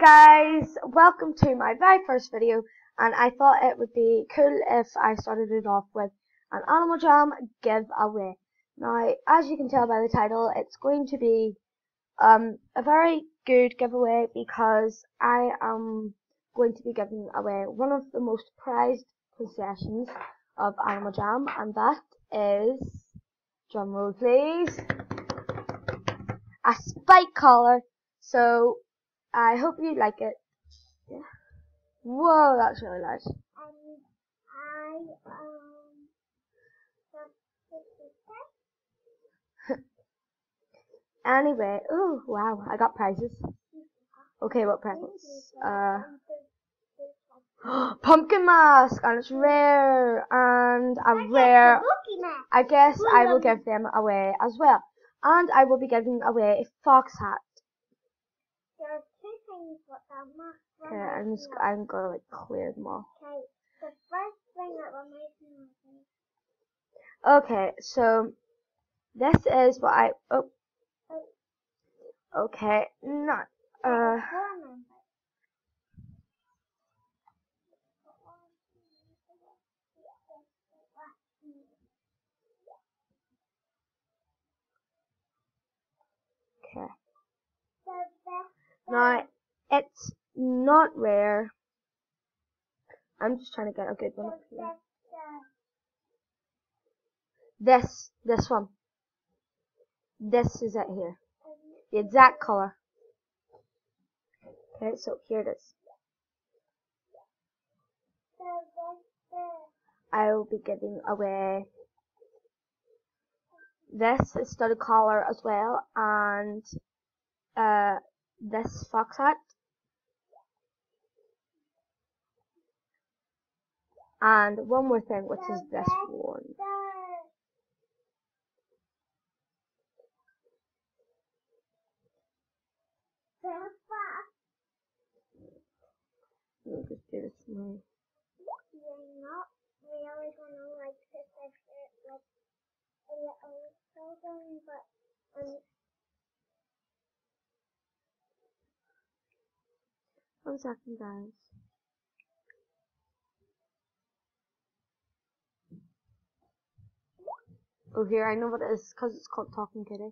guys, welcome to my very first video, and I thought it would be cool if I started it off with an Animal Jam giveaway. Now, as you can tell by the title, it's going to be a very good giveaway because I am going to be giving away one of the most prized possessions of Animal Jam, and that is, drumroll please, a spike collar. So I hope you like it. Yeah. Whoa, that's really loud. Anyway, oh wow, I got prizes. Okay, what presents? Pumpkin mask, and it's rare, and a rare. I guess I will give them away as well, and I will be giving away a fox hat. There are two things with that mask. Okay, I'm gonna like clear them all. Okay, the first thing that reminds me of Okay, so this is what I okay, not okay. Now it's not rare. I'm just trying to get a good one up here. This one. This is it here. The exact color. Okay, so here it is. I will be giving away this studded collar as well, and this fox hat, and one more thing, which is this one. Let me just do this now. you're not really gonna like this like a little children, but One second, guys. Oh, here, I know what it is, because it's called Talking Kitty.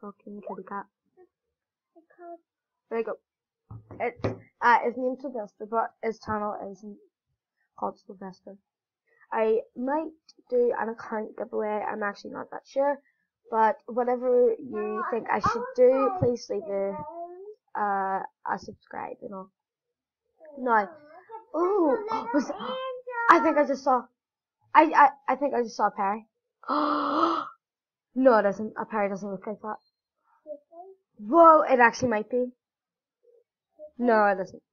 Talking Kitty Cat. There you go. It's named Sylvester, but his channel isn't called Sylvester. I might do an account giveaway, I'm actually not that sure, but whatever you think I should do, please leave a subscribe and all. Now, I think I just saw, I think I just saw a Perry. No, it isn't. A Perry doesn't look like that. Whoa, it actually might be. No, it isn't.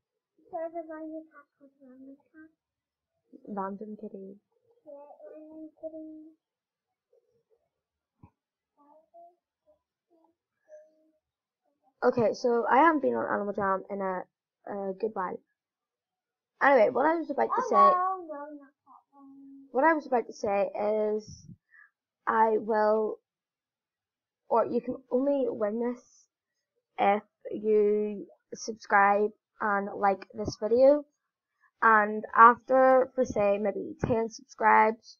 Random Kitty. Okay, so I haven't been on Animal Jam in a good while. Anyway, what I was about to say is I will, or you can only win this if you subscribe and like this video, and after, for say, maybe 10 subscribes,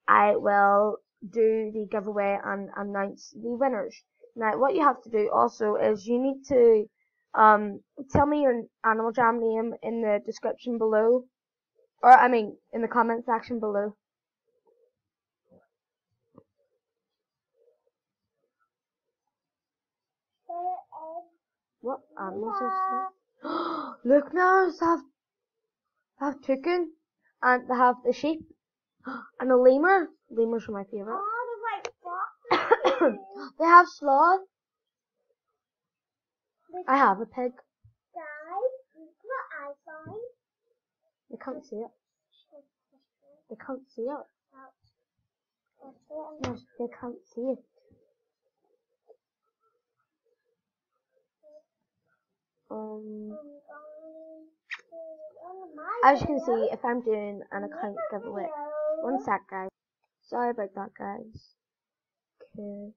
I will do the giveaway and announce the winners. Now, what you have to do also is you need to tell me your Animal Jam name in the description below, or I mean in the comment section below. What animals are there? Look now, they have chicken, and they have the sheep, and a lemur. Lemurs are my favourite. They have sloth. I have a pig. They can't see it. They can't see it. No, they can't see it. As you can see, if I'm doing an account giveaway, one sec, guys. Sorry about that, guys. Okay,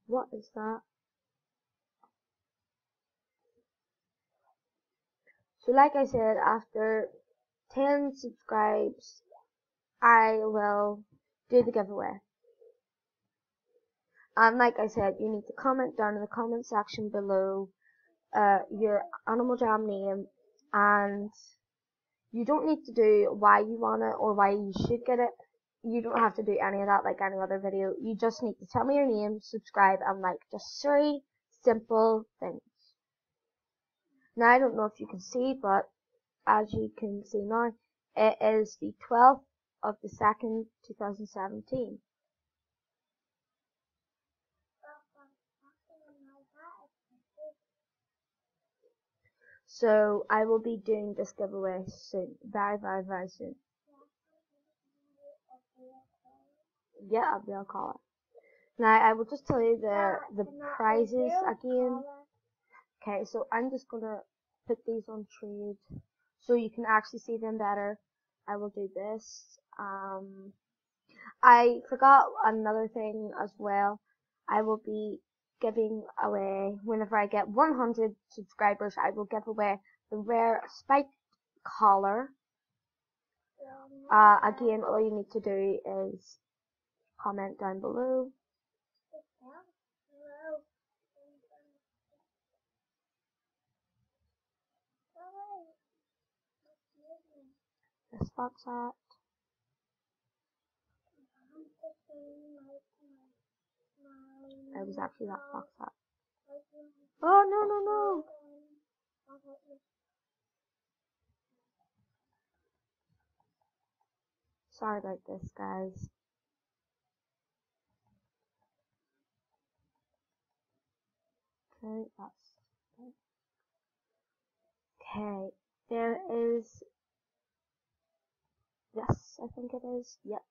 what is that? So like I said, after 10 subscribes, I will do the giveaway. And like I said, you need to comment down in the comment section below your Animal Jam name, and you don't need to do why you want it or why you should get it. You don't have to do any of that like any other video. You just need to tell me your name, subscribe, and like. Just 3 simple things. Now I don't know if you can see, but as you can see now, it is the 12th of the 2nd, 2017. So I will be doing this giveaway soon, very soon. Yeah, I'll be able to call it. Now I will just tell you the prizes again. Okay, so I'm just gonna put these on trade so you can actually see them better. I will do this. I forgot another thing as well. I will be giving away, whenever I get 100 subscribers, I will give away the rare spiked collar. Again, all you need to do is comment down below. This box art. It was actually that box art. Oh, no. Sorry about this, guys. Okay, that's okay. There is this, I think it is. Yep.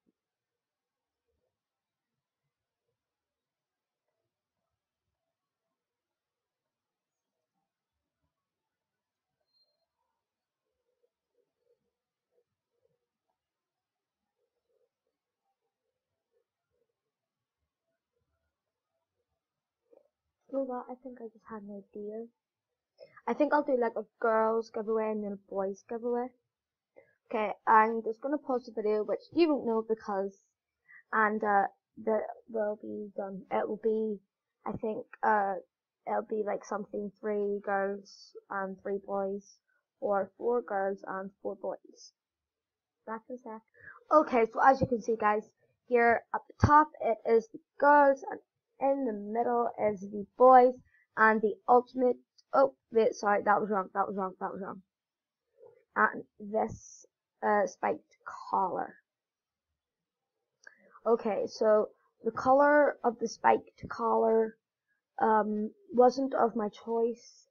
You know what? I think I just had an idea. I think I'll do like a girls giveaway and then a boys giveaway. Okay, I'm just gonna pause the video, which you won't know because, and that will be done. It will be, I think, it'll be like something 3 girls and 3 boys, or 4 girls and 4 boys. Back in a sec. Okay, so as you can see, guys, here at the top it is the girls, and in the middle is the boys, and the ultimate. Oh, wait, sorry, that was wrong. And this spiked collar. Okay, so the color of the spiked collar wasn't of my choice.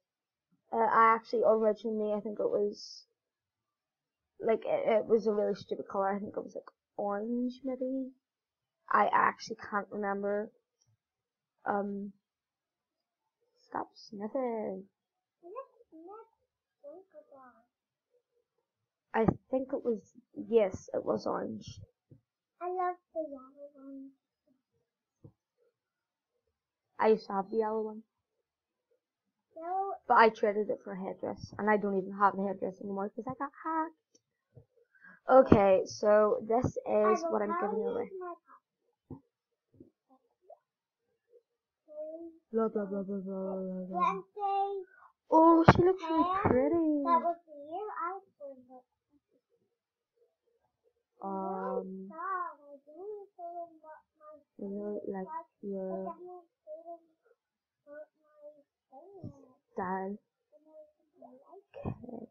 I actually originally, I think it was like it was a really stupid color. I think it was like orange, maybe. I actually can't remember. Stop sniffing. I think it was, yes, it was orange. I love the yellow one. I used to have the yellow one. Yellow. But I traded it for a headdress, and I don't even have a headdress anymore because I got hacked. Okay, so this is what I'm giving away. Blah blah blah blah blah blah blah. Wednesday. Oh, she looks really pretty. That was the year I was born. You know, like your style. Okay.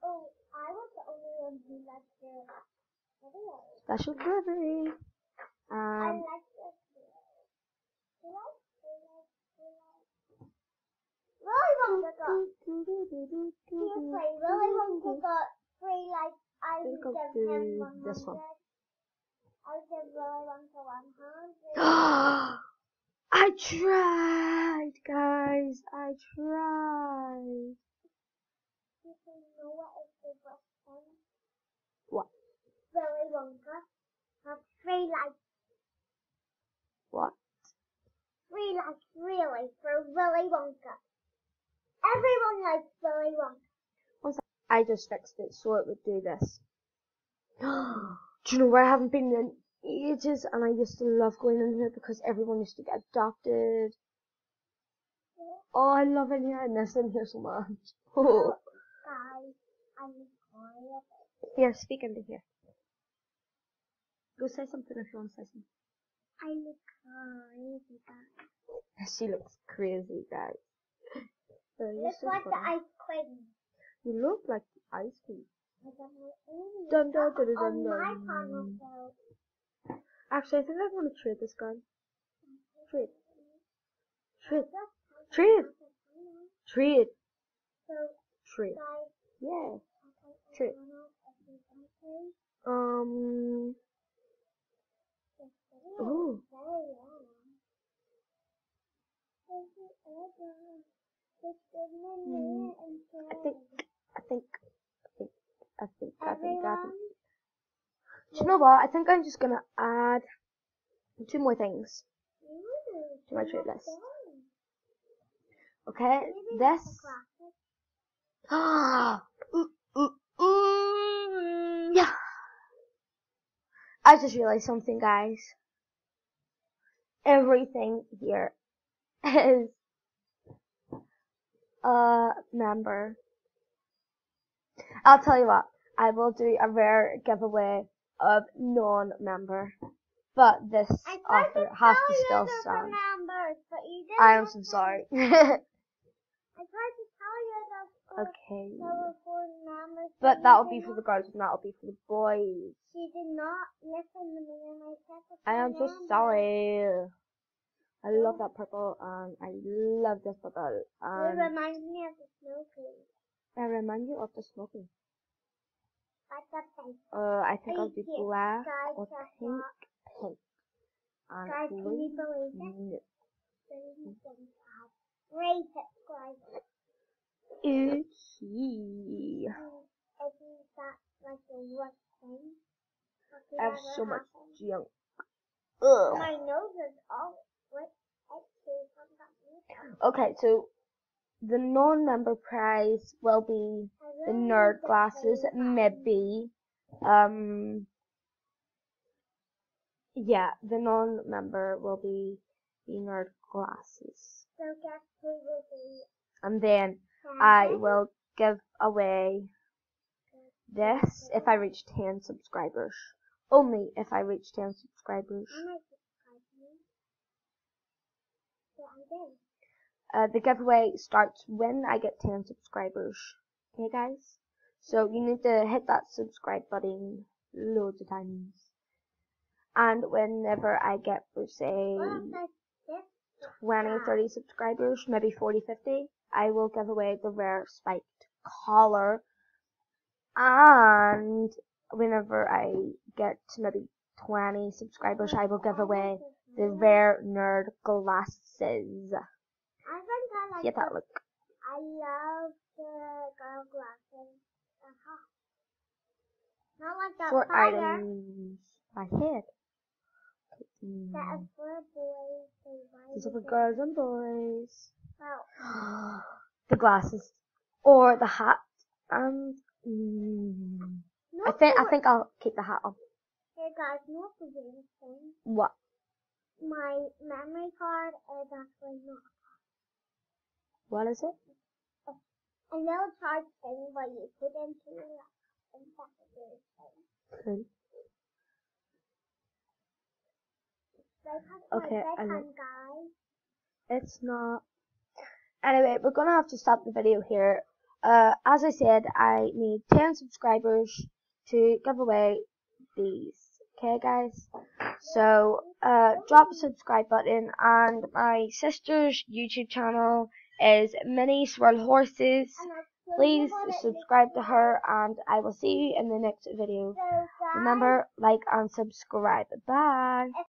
Oh, I was the only one who liked the video. Special delivery. I like this video. Willy Wonka got. Seriously, Willy Wonka got 3 likes. I would give him 100. This one. I would give Willy Wonka 100. I tried, guys. I tried. You know what is the best thing? What? Willy Wonka had 3 likes. What? 3 likes, really, for Willy Wonka. Everyone likes Willy Wonka. I just fixed it so it would do this. Do you know where I haven't been in ages? And I used to love going in here because everyone used to get adopted. Oh, I love in here. I miss in here so much. Oh. Guys, I'm quiet. Here, speak into here. Go say something if you want to say something. I look crazy, guys. She looks crazy, guys. Look So like the funny. ice cream. You look like ice cream. I got my alien Dun, dun, dun, stuff dun, on dun, my dun. panel, so Actually, I think I want to trade this guy. Trade. Trade. just Trade. Trade. So, Trade. guys, Yeah. I Trade. don't know if you can play this video. Ooh. It's very long. Have you ever just given me and I think. everyone? Do you know what? I think I'm just gonna add 2 more things to my trade list. Okay, this. Yeah. I just realized something, guys. Everything here is a member. I'll tell you what. I will do a rare giveaway of non-member, but this offer has to still stand. Numbers, but you didn't I am so sorry. I tried to tell you that Okay, there were 4 numbers. but you that'll did be for not- the girls and that'll be for the boys. She did not listen to me and I said the I am so numbers. sorry. I love that purple and I love this purple It and reminds me of the snow cone. I remind you of the smoking. Like that thing. I think I'll do Thank you. black Guys, or that's pink, not- pink, and Guys, can blue. you believe it? No. 3 subscribers. Okay. Isn't that like the worst thing? I have so much happened? junk. Ugh. My nose is all wet. Okay, so the non-member prize will be the nerd glasses, maybe. Yeah, the non-member will be the nerd glasses. So guess who will be? And then I will give away this if I reach 10 subscribers. Only if I reach 10 subscribers. I might subscribe to you. Yeah, I did. The giveaway starts when I get 10 subscribers. Okay, guys? So you need to hit that subscribe button loads of times. And whenever I get, say, What if that's this? 20, 30 subscribers, maybe 40, 50, I will give away the rare spiked collar. And whenever I get to maybe 20 subscribers, I will give away the rare nerd glasses. I think I like Get that look. I love the girl glasses. Not like that For powder. items I hid. That is for boys. So why These is are for it- girls and boys. Well, The glasses. Or the hat. And I think I'll keep the hat on. Hey guys, not the weirdest thing. What? My memory card is actually not What is it? a little charge thing where you put into your laptop and that's the weirdest thing. Cool. Like my Okay, I know. bedtime, guys. It's not. Anyway, we're gonna have to stop the video here. As I said, I need 10 subscribers to give away these. Okay, guys? So, drop a subscribe button, and my sister's YouTube channel is Mini Swirl Horses. And I'll show you Please what it subscribe looks to her, and I will see you in the next video. like. So guys, Remember, like and subscribe. Bye.